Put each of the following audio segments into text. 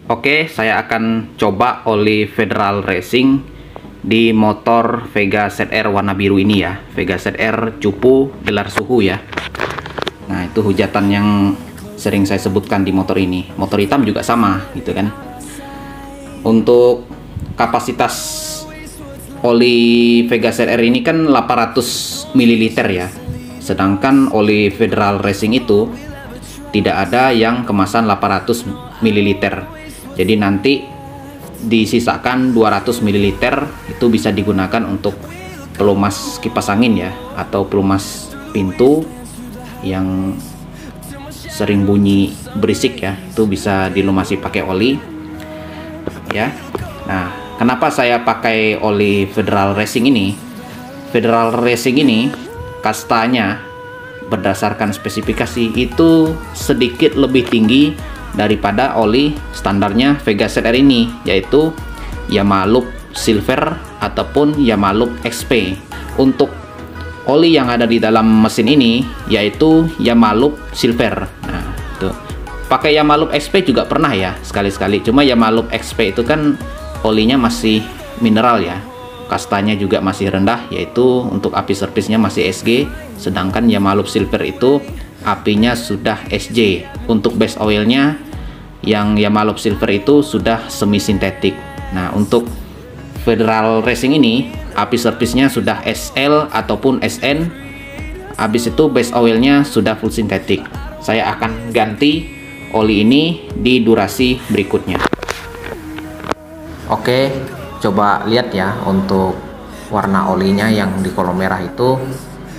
Oke, saya akan coba oli Federal Racing di motor Vega ZR warna biru ini ya. Vega ZR cupu gelar suhu ya. Nah, itu hujatan yang sering saya sebutkan di motor ini. Motor hitam juga sama gitu kan. Untuk kapasitas oli Vega ZR ini kan 800 ml ya. Sedangkan oli Federal Racing itu tidak ada yang kemasan 800 ml. Jadi nanti disisakan 200 ml itu bisa digunakan untuk pelumas kipas angin ya, atau pelumas pintu yang sering bunyi berisik ya, itu bisa dilumasi pakai oli ya. Nah, kenapa saya pakai oli Federal Racing ini? Federal Racing ini kastanya berdasarkan spesifikasi itu sedikit lebih tinggi daripada oli standarnya Vega ZR ini, yaitu Yamaha Silver ataupun Yamaha XP. Untuk oli yang ada di dalam mesin ini yaitu Yamaha Silver. Nah, itu pakai Yamaha XP juga pernah ya sekali-sekali, cuma Yamaha XP itu kan olinya masih mineral ya, kastanya juga masih rendah, yaitu untuk api servisnya masih SG, sedangkan Yamaha Silver itu apinya sudah SJ. Untuk base oilnya yang Yamaha Silver itu sudah semi sintetik. Nah, untuk Federal Racing ini api servisnya sudah SL ataupun SN. Habis itu base oilnya sudah full sintetik. Saya akan ganti oli ini di durasi berikutnya. Oke, coba lihat ya untuk warna olinya yang di kolom merah itu.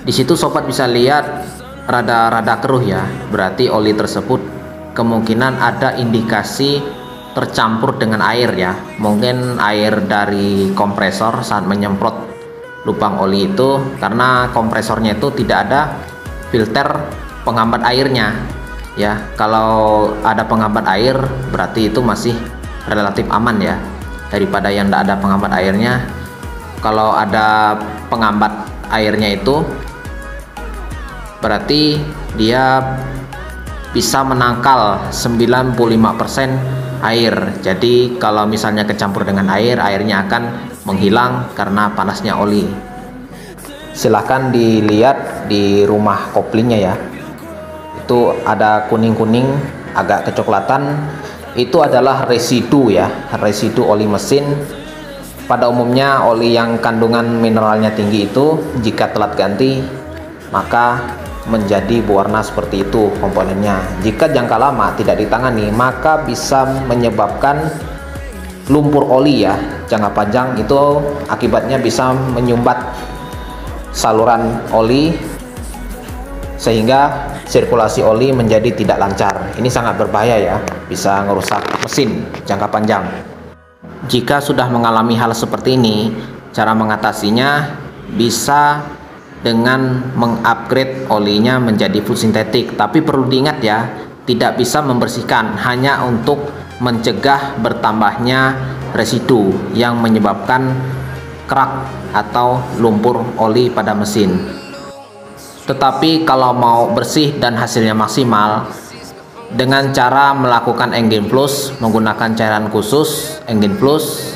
Di situ sobat bisa lihat rada-rada keruh ya, berarti oli tersebut kemungkinan ada indikasi tercampur dengan air ya. Mungkin air dari kompresor saat menyemprot lubang oli itu, karena kompresornya itu tidak ada filter penghambat airnya ya. Kalau ada penghambat air berarti itu masih relatif aman ya, daripada yang tidak ada penghambat airnya. Kalau ada penghambat airnya itu berarti dia bisa menangkal 95% air. Jadi kalau misalnya kecampur dengan air, airnya akan menghilang karena panasnya oli. Silahkan dilihat di rumah koplingnya ya, itu ada kuning-kuning agak kecoklatan, itu adalah residu ya, residu oli mesin. Pada umumnya oli yang kandungan mineralnya tinggi itu jika telat ganti maka menjadi berwarna seperti itu komponennya. Jika jangka lama tidak ditangani maka bisa menyebabkan lumpur oli ya. Jangka panjang itu akibatnya bisa menyumbat saluran oli sehingga sirkulasi oli menjadi tidak lancar. Ini sangat berbahaya ya, bisa merusak mesin jangka panjang. Jika sudah mengalami hal seperti ini, cara mengatasinya bisa dengan mengupgrade olinya menjadi full sintetik. Tapi perlu diingat ya, tidak bisa membersihkan, hanya untuk mencegah bertambahnya residu yang menyebabkan kerak atau lumpur oli pada mesin. Tetapi kalau mau bersih dan hasilnya maksimal, dengan cara melakukan engine flush menggunakan cairan khusus engine flush.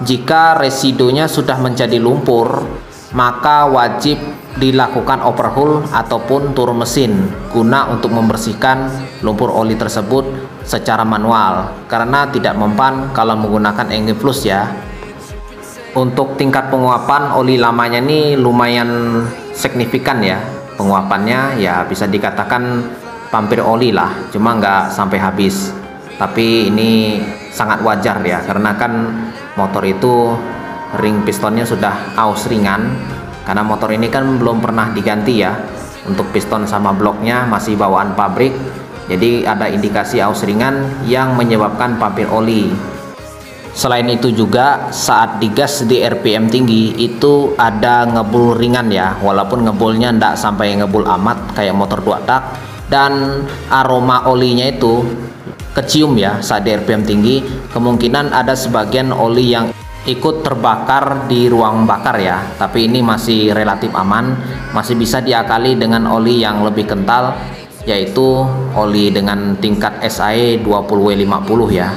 Jika residunya sudah menjadi lumpur, maka wajib dilakukan overhaul ataupun tur mesin guna untuk membersihkan lumpur oli tersebut secara manual, karena tidak mempan kalau menggunakan engine flush ya. Untuk tingkat penguapan oli lamanya ini lumayan signifikan ya, penguapannya ya bisa dikatakan pampir oli lah, cuma nggak sampai habis. Tapi ini sangat wajar ya, karena kan motor itu ring pistonnya sudah aus ringan, karena motor ini kan belum pernah diganti ya. Untuk piston sama bloknya masih bawaan pabrik, jadi ada indikasi aus ringan yang menyebabkan pampir oli. Selain itu juga saat digas di RPM tinggi itu ada ngebul ringan ya, walaupun ngebulnya ndak sampai ngebul amat kayak motor 2 tak, dan aroma olinya itu kecium ya saat di RPM tinggi. Kemungkinan ada sebagian oli yang ikut terbakar di ruang bakar ya, tapi ini masih relatif aman, masih bisa diakali dengan oli yang lebih kental, yaitu oli dengan tingkat SAE 20W50 ya.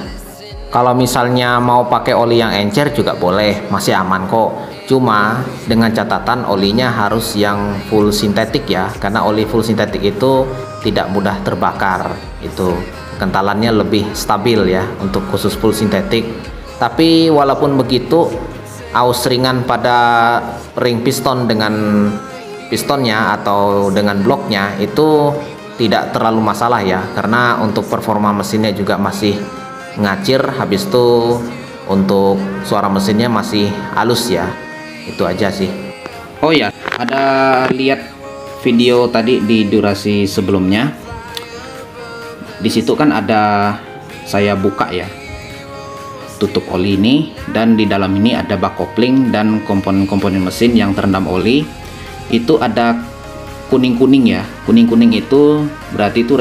Kalau misalnya mau pakai oli yang encer juga boleh, masih aman kok. Cuma dengan catatan olinya harus yang full sintetik ya, karena oli full sintetik itu tidak mudah terbakar. Itu kentalannya lebih stabil ya untuk khusus full sintetik. Tapi walaupun begitu, aus ringan pada ring piston dengan pistonnya atau dengan bloknya itu tidak terlalu masalah ya, karena untuk performa mesinnya juga masih ngacir, habis itu untuk suara mesinnya masih halus ya. Itu aja sih. Oh ya, ada lihat video tadi di durasi sebelumnya, di situ kan ada saya buka ya tutup oli ini, dan di dalam ini ada bak kopling dan komponen-komponen mesin yang terendam oli. Itu ada kuning-kuning ya, kuning-kuning itu berarti itu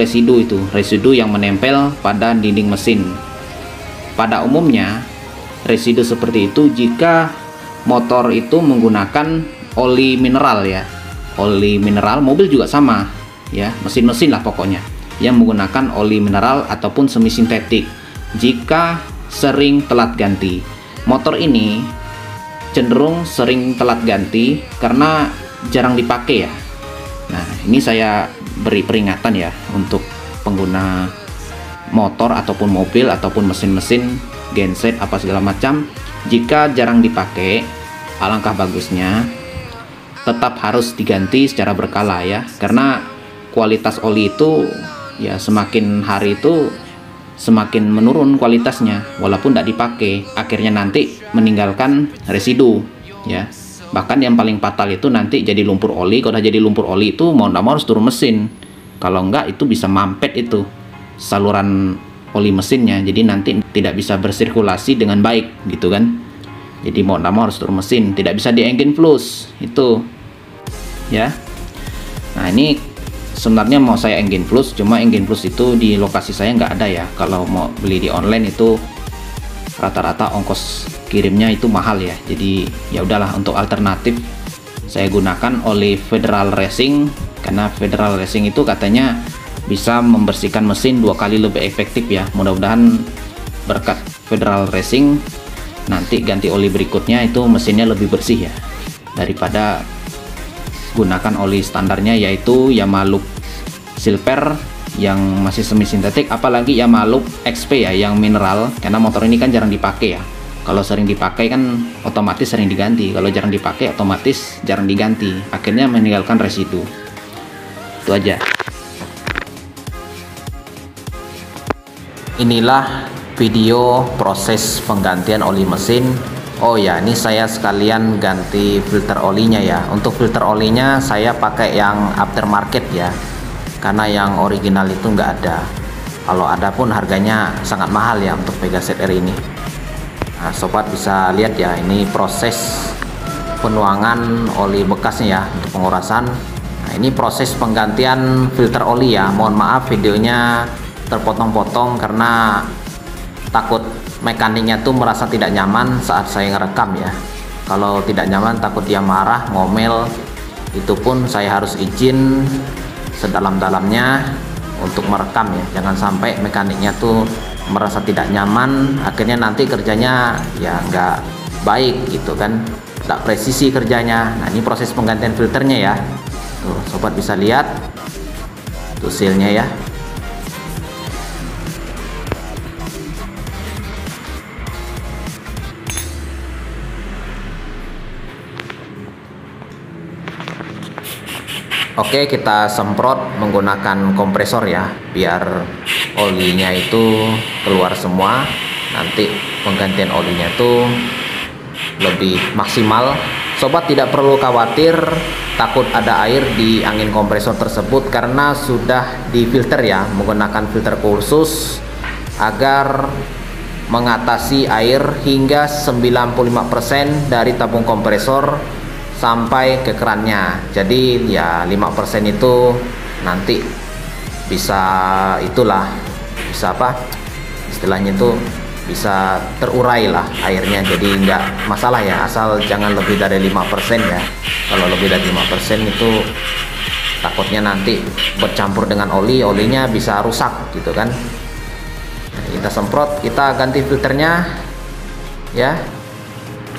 residu yang menempel pada dinding mesin. Pada umumnya residu seperti itu jika motor itu menggunakan oli mineral ya, oli mineral, mobil juga sama ya, mesin-mesin lah pokoknya yang menggunakan oli mineral ataupun semi sintetik. Jika sering telat ganti, motor ini cenderung sering telat ganti karena jarang dipakai ya. Nah, ini saya beri peringatan ya untuk pengguna motor ataupun mobil ataupun mesin-mesin, genset apa segala macam. Jika jarang dipakai, alangkah bagusnya tetap harus diganti secara berkala ya, karena kualitas oli itu ya semakin hari itu semakin menurun kualitasnya walaupun tidak dipakai, akhirnya nanti meninggalkan residu ya. Bahkan yang paling fatal itu nanti jadi lumpur oli. Kalau udah jadi lumpur oli itu mau tidak mau harus turun mesin, kalau enggak itu bisa mampet itu saluran oli mesinnya, jadi nanti tidak bisa bersirkulasi dengan baik gitu kan. Jadi mau tidak mau harus turun mesin, tidak bisa di engine flush itu ya. Nah, ini sebenarnya mau saya engine flush, cuma engine flush itu di lokasi saya nggak ada ya. Kalau mau beli di online itu rata-rata ongkos kirimnya itu mahal ya. Jadi ya udahlah, untuk alternatif saya gunakan oli Federal Racing, karena Federal Racing itu katanya bisa membersihkan mesin 2 kali lebih efektif ya. Mudah-mudahan berkat Federal Racing nanti ganti oli berikutnya itu mesinnya lebih bersih ya, daripada gunakan oli standarnya yaitu Yamaha Silver yang masih semi sintetik, apalagi Yamaha XP ya yang mineral, karena motor ini kan jarang dipakai ya. Kalau sering dipakai kan otomatis sering diganti, kalau jarang dipakai otomatis jarang diganti, akhirnya meninggalkan residu. Itu aja. Inilah video proses penggantian oli mesin. Oh ya, ini saya sekalian ganti filter olinya ya. Untuk filter olinya saya pakai yang aftermarket ya, karena yang original itu nggak ada. Kalau ada pun harganya sangat mahal ya untuk Pegaset R ini. Nah, sobat bisa lihat ya, ini proses penuangan oli bekasnya ya untuk pengurasan. Nah, ini proses penggantian filter oli ya. Mohon maaf videonya terpotong-potong karena takut mekaniknya tuh merasa tidak nyaman saat saya ngerekam ya. Kalau tidak nyaman takut dia marah, ngomel, itu pun saya harus izin sedalam-dalamnya untuk merekam ya. Jangan sampai mekaniknya tuh merasa tidak nyaman, akhirnya nanti kerjanya ya nggak baik gitu kan, nggak presisi kerjanya. Nah, ini proses penggantian filternya ya. Tuh sobat bisa lihat tuh sealnya ya. Oke, kita semprot menggunakan kompresor ya, biar olinya itu keluar semua. Nanti penggantian olinya itu lebih maksimal. Sobat tidak perlu khawatir takut ada air di angin kompresor tersebut, karena sudah difilter ya menggunakan filter khusus agar mengatasi air hingga 95% dari tabung kompresor sampai ke kerannya. Jadi ya 5% itu nanti bisa itulah, bisa apa istilahnya itu, bisa terurai lah airnya, jadi nggak masalah ya, asal jangan lebih dari 5% ya. Kalau lebih dari 5% itu takutnya nanti bercampur dengan oli, olinya bisa rusak gitu kan. Nah, kita semprot, kita ganti filternya ya.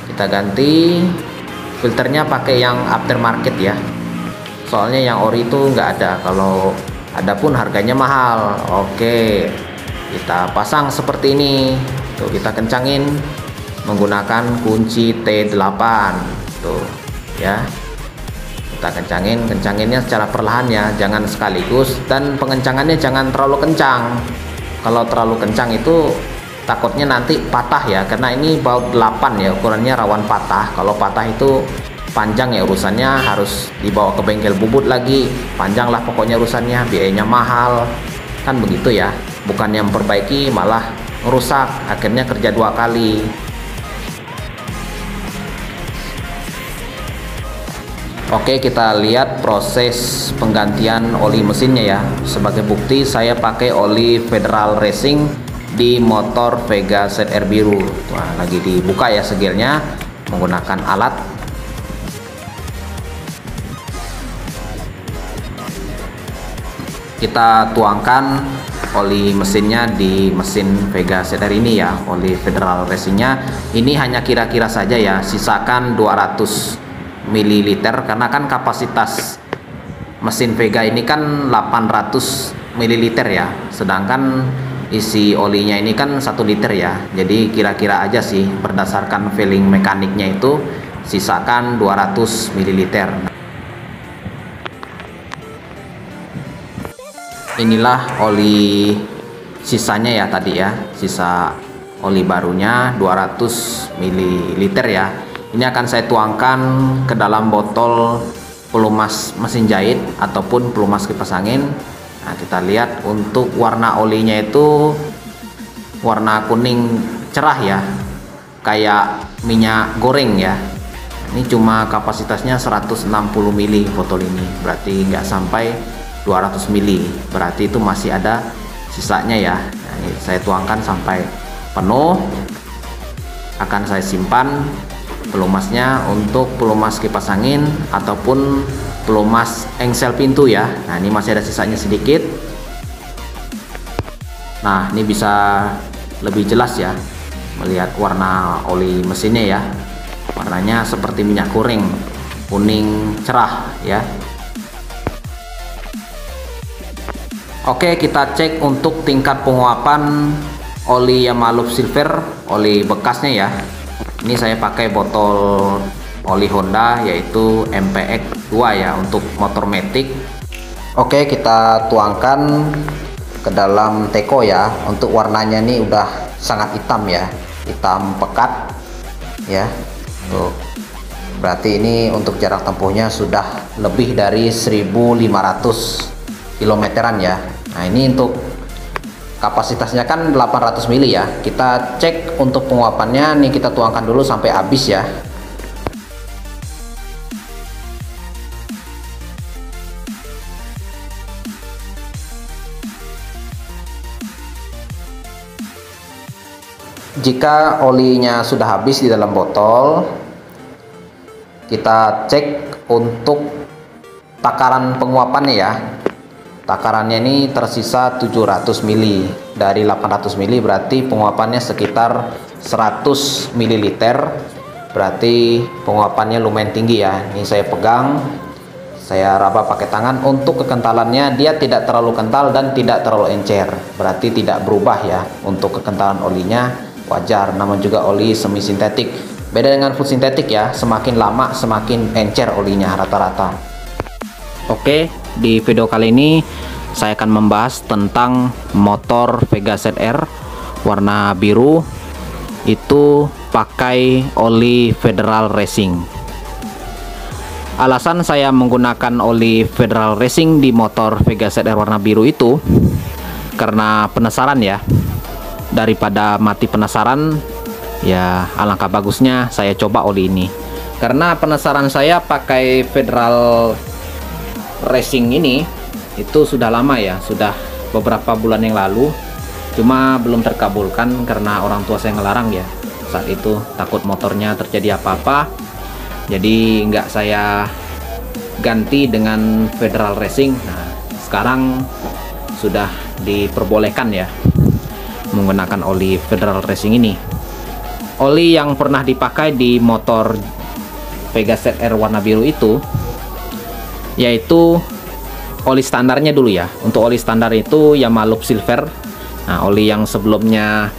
Kita ganti filternya pakai yang aftermarket ya, soalnya yang ori itu nggak ada, kalau ada pun harganya mahal. Oke, kita pasang seperti ini tuh, kita kencangin menggunakan kunci T8 tuh ya. Kita kencanginnya secara perlahan ya, jangan sekaligus, dan pengencangannya jangan terlalu kencang. Kalau terlalu kencang itu takutnya nanti patah ya, karena ini baut 8 ya, ukurannya rawan patah. Kalau patah itu panjang ya urusannya, harus dibawa ke bengkel bubut lagi, panjang lah pokoknya urusannya, biayanya mahal kan begitu ya. Bukan yang memperbaiki malah merusak, akhirnya kerja 2 kali. Oke, kita lihat proses penggantian oli mesinnya ya. Sebagai bukti saya pakai oli Federal Racing di motor Vega ZR biru. Wah, lagi dibuka ya segelnya menggunakan alat. Kita tuangkan oli mesinnya di mesin Vega ZR ini ya, oli Federal Racingnya. Ini hanya kira-kira saja ya, sisakan 200 ml karena kan kapasitas mesin Vega ini kan 800 ml ya, sedangkan isi olinya ini kan 1 liter ya. Jadi kira-kira aja sih, berdasarkan feeling mekaniknya itu sisakan 200 ml. Inilah oli sisanya ya tadi ya, sisa oli barunya 200 ml ya. Ini akan saya tuangkan ke dalam botol pelumas mesin jahit ataupun pelumas kipas angin. Nah, kita lihat untuk warna olinya itu warna kuning cerah ya, kayak minyak goreng ya. Ini cuma kapasitasnya 160 ml botol ini, berarti nggak sampai 200 ml, berarti itu masih ada sisanya ya. Nah, ini saya tuangkan sampai penuh, akan saya simpan pelumasnya untuk pelumas kipas angin ataupun pelumas engsel pintu ya. Nah, ini masih ada sisanya sedikit. Nah, ini bisa lebih jelas ya melihat warna oli mesinnya ya, warnanya seperti minyak goreng, kuning cerah ya. Oke, kita cek untuk tingkat penguapan oli Yamaluf Silver, oli bekasnya ya. Ini saya pakai botol oli Honda yaitu MPX 2 ya, untuk motor matic. Oke, kita tuangkan ke dalam teko ya. Untuk warnanya ini udah sangat hitam ya, hitam pekat ya. Tuh, berarti ini untuk jarak tempuhnya sudah lebih dari 1500 kilometeran ya. Nah, ini untuk kapasitasnya kan 800 ml ya. Kita cek untuk penguapannya nih, kita tuangkan dulu sampai habis ya. Jika olinya sudah habis di dalam botol, kita cek untuk takaran penguapannya ya. Takarannya ini tersisa 700 ml dari 800 ml, berarti penguapannya sekitar 100 ml. Berarti penguapannya lumayan tinggi ya. Ini saya pegang, saya raba pakai tangan. Untuk kekentalannya dia tidak terlalu kental dan tidak terlalu encer, berarti tidak berubah ya. Untuk kekentalan olinya wajar, namun juga oli semi sintetik. Beda dengan full sintetik ya, semakin lama semakin encer olinya rata-rata. Oke, di video kali ini saya akan membahas tentang motor Vega ZR warna biru, itu pakai oli Federal Racing. Alasan saya menggunakan oli Federal Racing di motor Vega ZR warna biru itu karena penasaran ya. Daripada mati penasaran ya, alangkah bagusnya saya coba oli ini. Karena penasaran saya pakai Federal Racing ini itu sudah lama ya, sudah beberapa bulan yang lalu, cuma belum terkabulkan karena orang tua saya ngelarang ya. Saat itu takut motornya terjadi apa-apa, jadi nggak saya ganti dengan Federal Racing. Nah, sekarang sudah diperbolehkan ya. menggunakan oli Federal Racing ini. Oli yang pernah dipakai di motor Vega ZR warna biru itu yaitu oli standarnya dulu ya. Untuk oli standar itu Yamaha Loop Silver. Nah, oli yang sebelumnya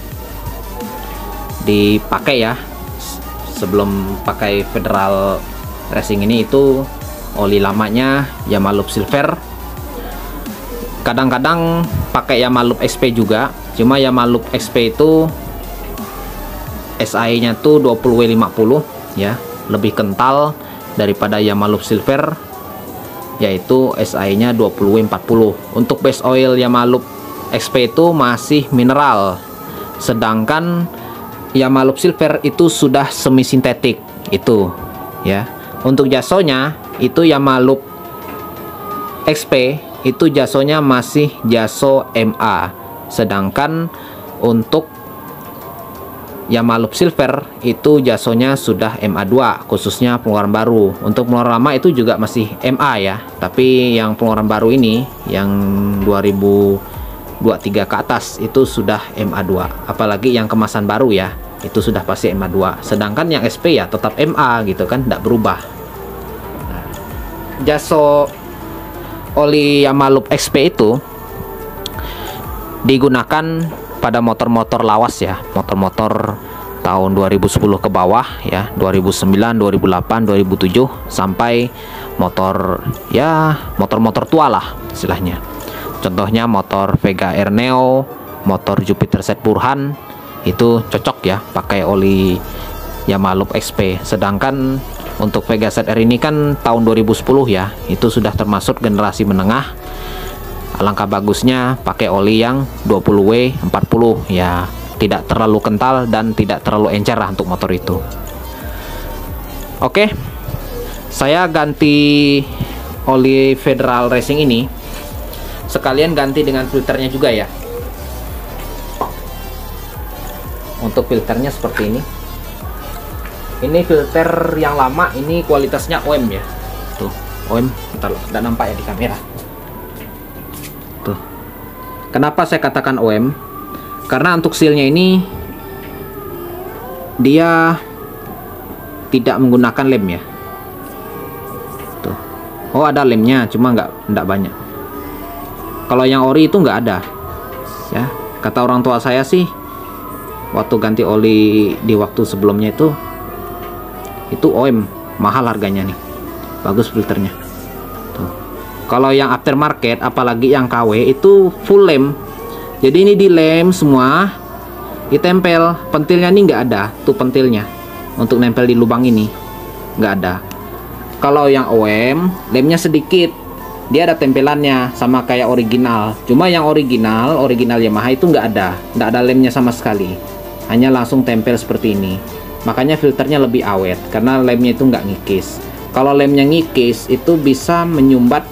dipakai ya, sebelum pakai Federal Racing ini, itu oli lamanya Yamaha Loop Silver. Kadang-kadang pakai Yamaha Loop XP juga, cuma Yamaha Loop XP itu SAE nya tuh 20W50 ya, lebih kental daripada Yamaha Loop Silver, yaitu SAE nya 20W40. Untuk base oil Yamaha Loop XP itu masih mineral, sedangkan Yamaha Loop Silver itu sudah semi sintetik itu ya. Untuk jasonya itu Yamaha Loop XP itu jasonya masih jaso MA, sedangkan untuk Yamaha Loop Silver itu jasonya sudah MA2, khususnya pengeluaran baru. Untuk pengeluaran lama itu juga masih MA ya, tapi yang pengeluaran baru ini yang 2023 ke atas itu sudah MA2, apalagi yang kemasan baru ya, itu sudah pasti MA2. Sedangkan yang SP ya tetap MA gitu kan, tidak berubah. Jaso oli Yamaha Loop XP itu digunakan pada motor-motor lawas ya, motor-motor tahun 2010 ke bawah ya, 2009, 2008, 2007 sampai motor ya, motor-motor tua lah istilahnya. Contohnya motor Vega Air Neo, motor Jupiter Set Burhan, itu cocok ya pakai oli Yamaha Loop XP. Sedangkan untuk Vega ZR ini kan tahun 2010 ya, itu sudah termasuk generasi menengah. Alangkah bagusnya pakai oli yang 20W40 ya, tidak terlalu kental dan tidak terlalu encer lah untuk motor itu. Oke, saya ganti oli Federal Racing ini, sekalian ganti dengan filternya juga ya. Untuk filternya seperti ini. Ini filter yang lama, ini kualitasnya OM ya. Tuh, OM, bentar loh, tidak nampak ya di kamera. Tuh. Kenapa saya katakan OM? Karena untuk sealnya ini dia tidak menggunakan lem ya. Tuh. Oh, ada lemnya, cuma nggak banyak. Kalau yang ori itu nggak ada. Ya, kata orang tua saya sih, waktu ganti oli di waktu sebelumnya itu OM, mahal harganya nih, bagus filternya. Tuh. Kalau yang aftermarket, apalagi yang KW itu full lem. Jadi ini di lem semua, ditempel. Pentilnya ini nggak ada, tuh pentilnya untuk nempel di lubang ini nggak ada. Kalau yang OM, lemnya sedikit, dia ada tempelannya sama kayak original. Cuma yang original Yamaha itu nggak ada lemnya sama sekali, hanya langsung tempel seperti ini. Makanya filternya lebih awet karena lemnya itu nggak ngikis. Kalau lemnya ngikis itu bisa menyumbat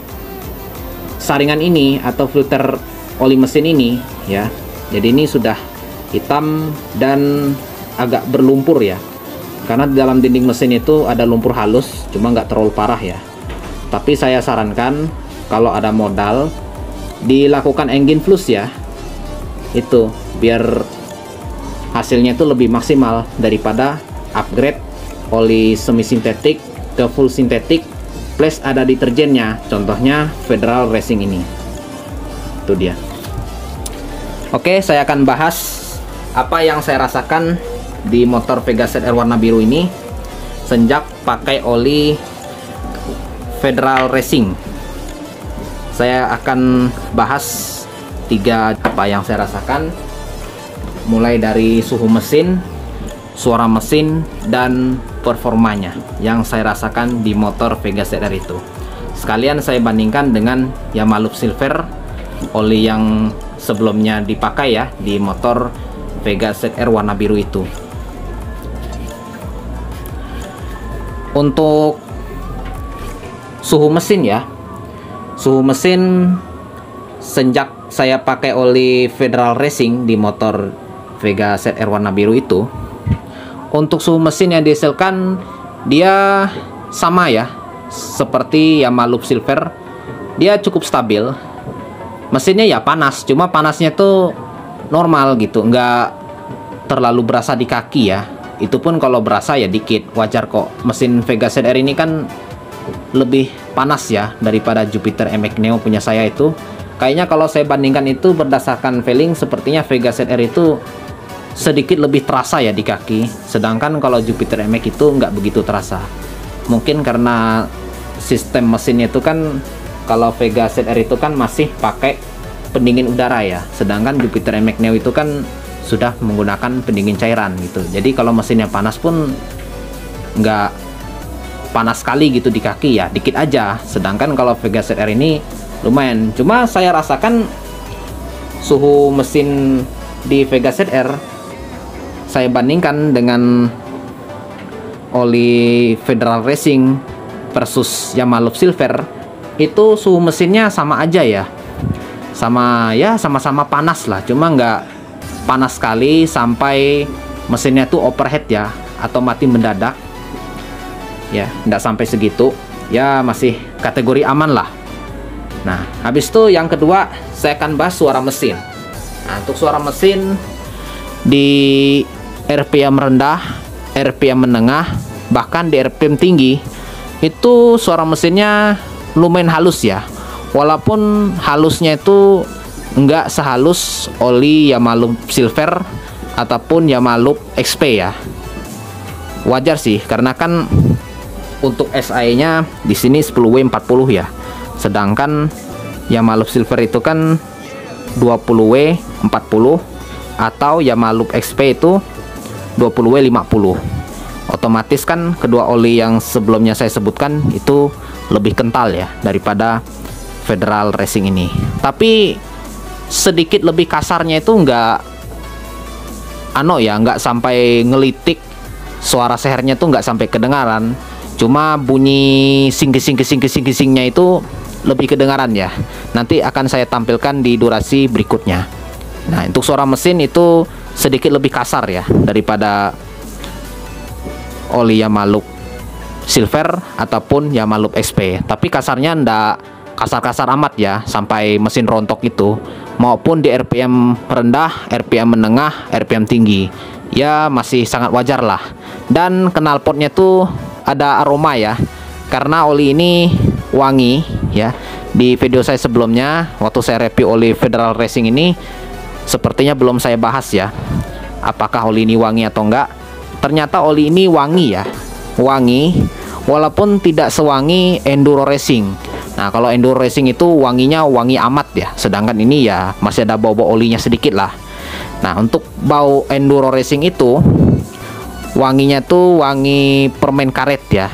saringan ini atau filter oli mesin ini ya. Jadi ini sudah hitam dan agak berlumpur ya, karena di dalam dinding mesin itu ada lumpur halus, cuma nggak terlalu parah ya. Tapi saya sarankan kalau ada modal dilakukan engine flush ya, itu biar hasilnya itu lebih maksimal daripada upgrade oli semi sintetik ke full sintetik plus ada deterjennya, contohnya Federal Racing ini. Itu dia. Oke, saya akan bahas apa yang saya rasakan di motor Vega ZR warna biru ini sejak pakai oli Federal Racing. Saya akan bahas 3 apa yang saya rasakan, mulai dari suhu mesin, suara mesin, dan performanya yang saya rasakan di motor Vega ZR itu. Sekalian saya bandingkan dengan Yamaha Loop Silver, oli yang sebelumnya dipakai ya di motor Vega ZR warna biru itu. Untuk suhu mesin ya, suhu mesin sejak saya pakai oli Federal Racing di motor Vega ZR warna biru itu, untuk suhu mesin yang dihasilkan dia sama ya seperti Yamaha Loop Silver, dia cukup stabil. Mesinnya ya panas, cuma panasnya tuh normal gitu, nggak terlalu berasa di kaki ya. Itu pun kalau berasa ya dikit, wajar kok. Mesin Vega ZR ini kan lebih panas ya daripada Jupiter MX Neo punya saya itu. Kayaknya kalau saya bandingkan itu berdasarkan feeling, sepertinya Vega ZR itu sedikit lebih terasa ya di kaki. Sedangkan kalau Jupiter MX itu nggak begitu terasa. Mungkin karena sistem mesinnya itu kan, kalau Vega ZR itu kan masih pakai pendingin udara ya. Sedangkan Jupiter MX Neo itu kan sudah menggunakan pendingin cairan gitu. Jadi kalau mesinnya panas pun nggak panas sekali gitu di kaki ya, dikit aja. Sedangkan kalau Vega ZR ini lumayan. Cuma saya rasakan suhu mesin di Vega ZR, saya bandingkan dengan oli Federal Racing versus Yamaha Loop Silver, itu suhu mesinnya sama aja ya. Sama-sama panas lah, cuma nggak panas sekali sampai mesinnya tuh overheat ya, atau mati mendadak ya, nggak sampai segitu ya, masih kategori aman lah. Nah, habis itu yang kedua saya akan bahas suara mesin. Nah, untuk suara mesin di RPM rendah, RPM menengah, bahkan di RPM tinggi, itu suara mesinnya lumayan halus ya. Walaupun halusnya itu nggak sehalus oli Yamaha Loop Silver ataupun Yamaha Loop XP ya. Wajar sih, karena kan untuk SAE-nya di sini 10W40 ya. Sedangkan Yamaha Loop Silver itu kan 20W40, atau Yamaha Loop XP itu 20W50. Otomatis kan kedua oli yang sebelumnya saya sebutkan itu lebih kental ya daripada Federal Racing ini. Tapi sedikit lebih kasarnya itu nggak sampai ngelitik, suara sehernya tuh nggak sampai kedengaran. Cuma bunyi sing-sing-sing-sing-singnya itu lebih kedengaran ya. Nanti akan saya tampilkan di durasi berikutnya. Nah, untuk suara mesin itu sedikit lebih kasar ya daripada oli Yamaha Loop Silver ataupun Yamaha Loop XP. Tapi kasarnya ndak kasar-kasar amat ya, sampai mesin rontok itu. Maupun di RPM rendah, RPM menengah, RPM tinggi, ya masih sangat wajar lah. Dan knalpotnya tuh ada aroma ya, karena oli ini wangi ya. Di video saya sebelumnya waktu saya review oli Federal Racing ini, sepertinya belum saya bahas ya apakah oli ini wangi atau enggak. Ternyata oli ini wangi ya, wangi, walaupun tidak sewangi Enduro Racing. Nah, kalau Enduro Racing itu wanginya wangi amat ya, sedangkan ini ya masih ada bau-bau olinya sedikit lah. Nah, untuk bau Enduro Racing itu wanginya tuh wangi permen karet ya,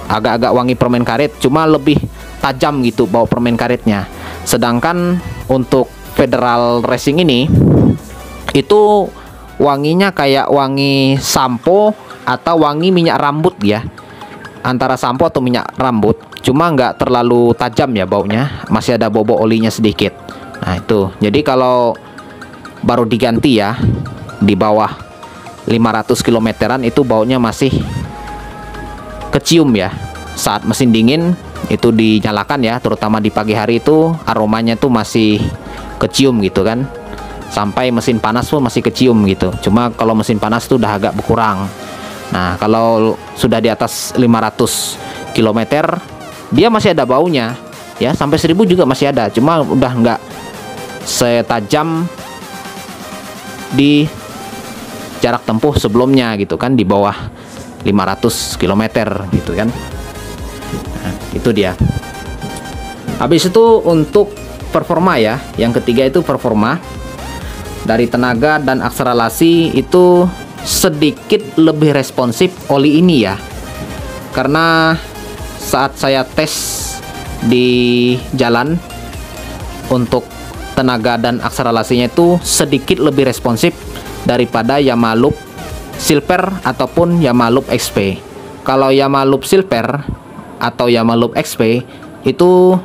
agak-agak wangi permen karet, cuma lebih tajam gitu bau permen karetnya. Sedangkan untuk Federal Racing ini itu wanginya kayak wangi sampo atau wangi minyak rambut ya, antara sampo atau minyak rambut, cuma nggak terlalu tajam ya baunya, masih ada bau-bau olinya sedikit. Nah itu, jadi kalau baru diganti ya di bawah 500 kilometeran itu baunya masih kecium ya. Saat mesin dingin itu dinyalakan ya, terutama di pagi hari itu aromanya tuh masih kecium gitu kan, sampai mesin panas pun masih kecium gitu. Cuma kalau mesin panas tuh udah agak berkurang. Nah, kalau sudah di atas 500 km dia masih ada baunya ya, sampai 1000 juga masih ada, cuma udah nggak setajam di jarak tempuh sebelumnya gitu kan, di bawah 500 km gitu kan. Nah, itu dia. Habis itu untuk performa ya, yang ketiga itu performa dari tenaga dan akselerasi itu sedikit lebih responsif oli ini ya, karena saat saya tes di jalan untuk tenaga dan akselerasinya itu sedikit lebih responsif daripada Yamaha Loop Silver ataupun Yamaha Loop XP. Kalau Yamaha Loop Silver atau Yamaha Loop XP itu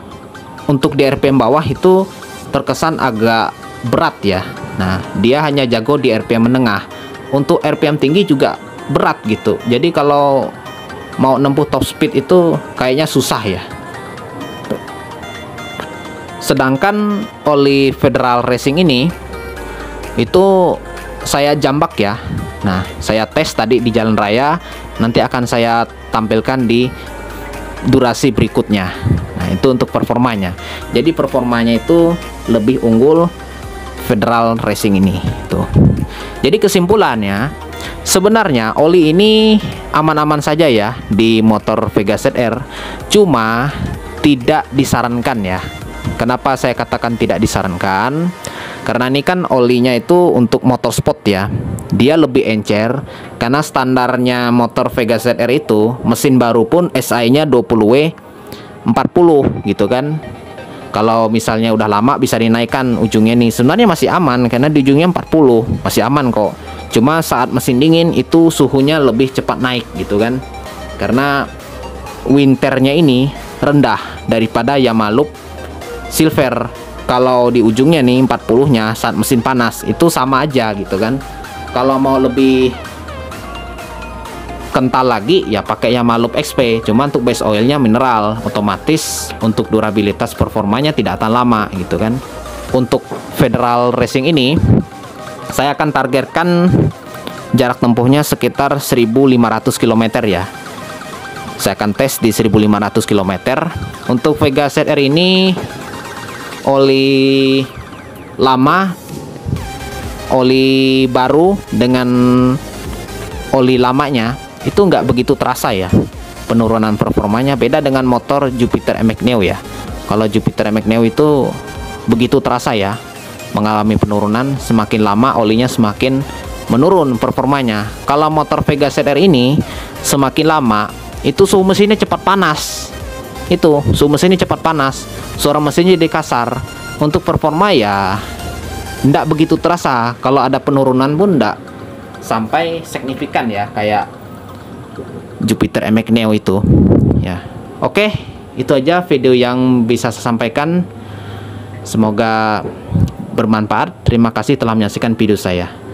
untuk di RPM bawah itu terkesan agak berat ya. Nah, dia hanya jago di RPM menengah. Untuk RPM tinggi juga berat gitu. Jadi kalau mau nempuh top speed itu kayaknya susah ya. Sedangkan oli Federal Racing ini itu saya jambak ya. Nah, saya tes tadi di jalan raya, nanti akan saya tampilkan di durasi berikutnya. Nah, itu untuk performanya. Jadi performanya itu lebih unggul Federal Racing ini tuh. Jadi kesimpulannya, sebenarnya oli ini aman-aman saja ya di motor Vega ZR, cuma tidak disarankan ya. Kenapa saya katakan tidak disarankan? Karena ini kan olinya itu untuk motorsport ya. Dia lebih encer karena standarnya motor Vega ZR itu mesin baru pun SI-nya 20W 40 gitu kan. Kalau misalnya udah lama bisa dinaikkan ujungnya nih. Sebenarnya masih aman karena di ujungnya 40, masih aman kok. Cuma saat mesin dingin itu suhunya lebih cepat naik gitu kan. Karena winternya ini rendah daripada Yamaha Silver. Kalau di ujungnya nih 40-nya saat mesin panas itu sama aja gitu kan. Kalau mau lebih kental lagi ya pakai Yamaha XP, cuma untuk base oilnya mineral, otomatis untuk durabilitas performanya tidak akan lama gitu kan. Untuk Federal Racing ini saya akan targetkan jarak tempuhnya sekitar 1500 km ya. Saya akan tes di 1500 km. Untuk Vega ZR ini oli lama, oli baru dengan oli lamanya itu nggak begitu terasa ya penurunan performanya. Beda dengan motor Jupiter MX Neo ya. Kalau Jupiter MX Neo itu begitu terasa ya, mengalami penurunan, semakin lama olinya semakin menurun performanya. Kalau motor Vega ZR ini semakin lama itu suhu mesinnya cepat panas. Itu suhu mesinnya cepat panas, suara mesinnya jadi kasar. Untuk performa ya ndak begitu terasa. Kalau ada penurunan pun ndak sampai signifikan ya kayak Jupiter MX Neo itu ya. Oke, itu aja video yang bisa saya sampaikan. Semoga bermanfaat. Terima kasih telah menyaksikan video saya.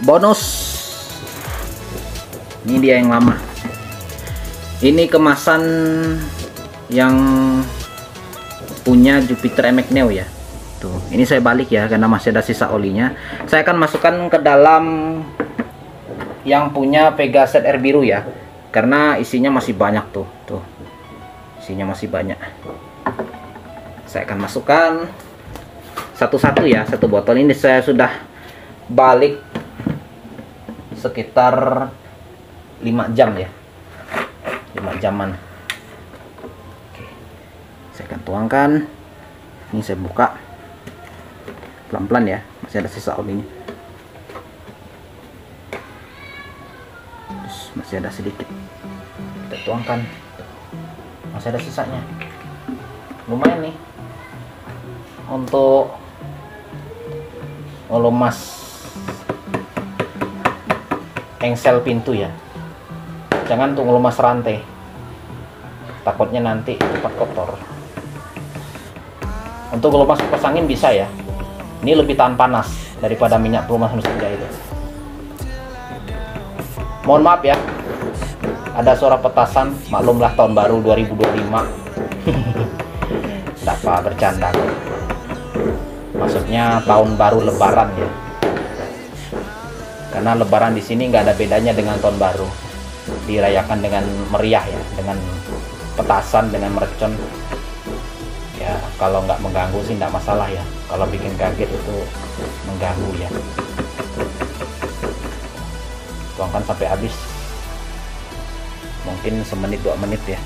bonus. Ini dia yang lama. Ini kemasan yang punya Jupiter MX Neo ya. Tuh, ini saya balik ya karena masih ada sisa olinya. Saya akan masukkan ke dalam yang punya Pegaset Air biru ya. Karena isinya masih banyak tuh. Tuh. Isinya masih banyak. Saya akan masukkan satu-satu ya. Satu botol ini saya sudah balik sekitar 5 jam ya. 5 jaman. Oke. Saya akan tuangkan. Ini saya buka pelan-pelan ya, masih ada sisa olinya. Terus masih ada sedikit. Kita tuangkan. Masih ada sisanya. Lumayan nih untuk ngelumas engsel pintu ya. Jangan tuh ngelumas rantai, takutnya nanti cepat kotor. Untuk ngelumas kipas angin bisa ya. Ini lebih tahan panas daripada minyak pelumas mesin jahit itu. Mohon maaf ya, ada suara petasan. Maklumlah tahun baru 2025. Tidak apa, bercanda kok. Maksudnya tahun baru lebaran ya. Karena lebaran di sini nggak ada bedanya dengan tahun baru. Dirayakan dengan meriah ya, dengan petasan, dengan mercon. Ya kalau nggak mengganggu sih nggak masalah ya. Kalau bikin kaget itu mengganggu ya. Tuangkan sampai habis. Mungkin semenit 2 menit ya.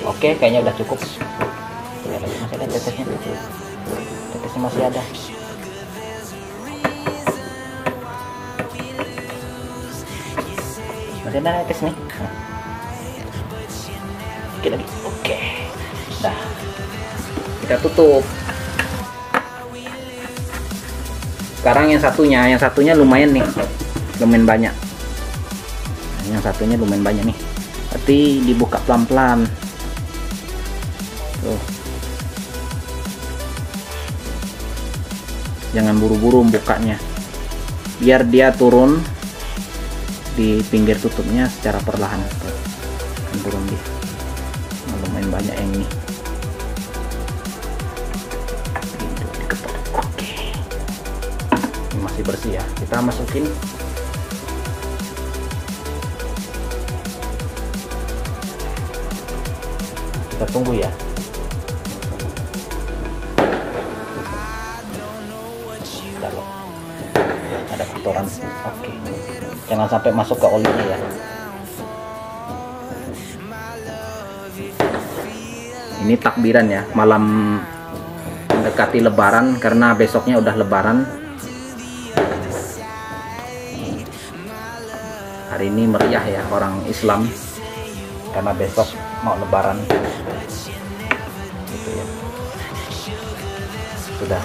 Oke, kayaknya udah cukup. Ya, masih ada tetesnya. Tetesnya masih ada. Masih ada tetes nih. Oke lagi. Oke. Dah. Kita tutup. Sekarang yang satunya lumayan nih. Lumayan banyak. Yang satunya lumayan banyak nih. Tapi dibuka pelan-pelan. Tuh. Jangan buru-buru bukanya. Biar dia turun di pinggir tutupnya secara perlahan. Tuh. Turun dia. Lumayan banyak yang ini. Oke. Ini masih bersih ya. Kita masukin. Kita tunggu ya. Ada kotoran. Oke. Jangan sampai masuk ke olinya ya. Ini takbiran ya, malam mendekati lebaran karena besoknya udah lebaran. Hari ini meriah ya orang Islam karena besok mau lebaran. Gitu ya. Sudah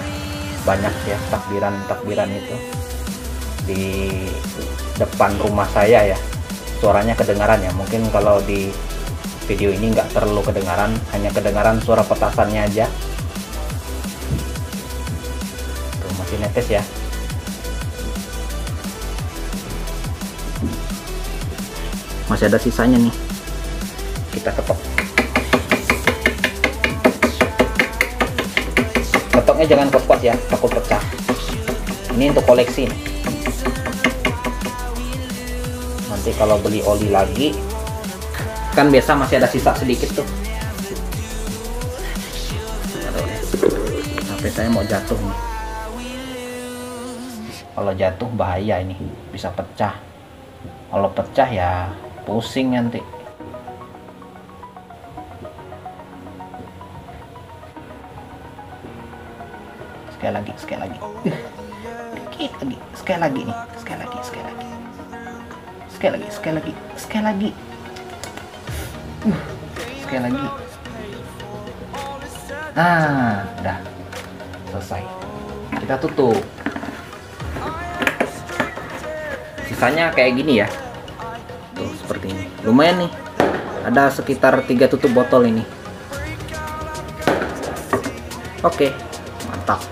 banyak ya takbiran itu di depan rumah saya ya. Suaranya kedengaran ya. Mungkin kalau di video ini nggak terlalu kedengaran, hanya kedengaran suara petasannya aja. Tuh, masih netes ya. Masih ada sisanya nih. Kita ketok. Ketoknya jangan kuat-kuat ya, takut pecah. Ini untuk koleksi nih. Nanti kalau beli oli lagi, kan biasa masih ada sisa sedikit tuh. HP saya mau jatuh nih. Kalau jatuh bahaya ini, bisa pecah. Kalau pecah ya pusing nanti. Sekali lagi. Dikit lagi. Sekali lagi nih. Sekali lagi. Sekali lagi. Nah, udah selesai. Kita tutup. Sisanya kayak gini ya. Tuh, seperti ini. Lumayan nih. Ada sekitar 3 tutup botol ini. Oke, mantap.